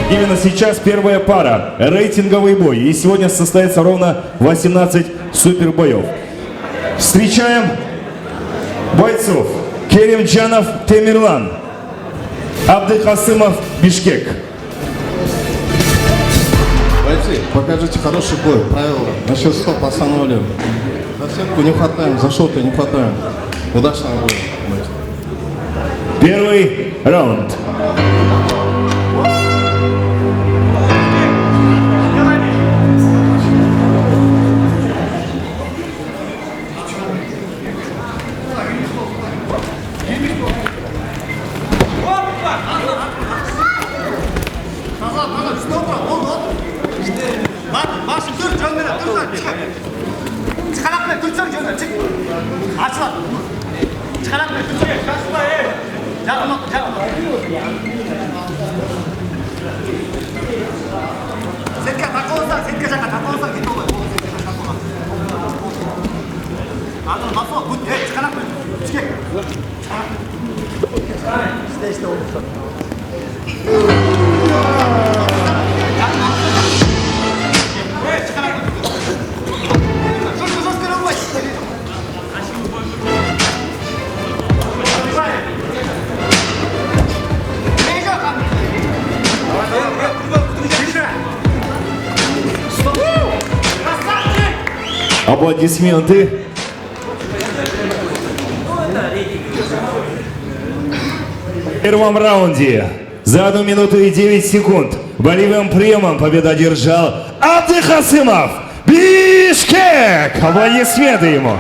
Именно сейчас первая пара, рейтинговый бой. И сегодня состоится ровно 18 супербоев. Встречаем бойцов. Керимджанов Темирлан, Абдыхасымов Бишкек. Бойцы, покажите хороший бой. Правила. На счет стоп остановили. За сетку не хватаем, за шоты не хватаем. Удачного боя. Первый раунд. Аплодисменты. В первом раунде за 1 минуту и 9 секунд болевым приемом победу одержал Абдыхасымов Бишкек. Аплодисменты ему.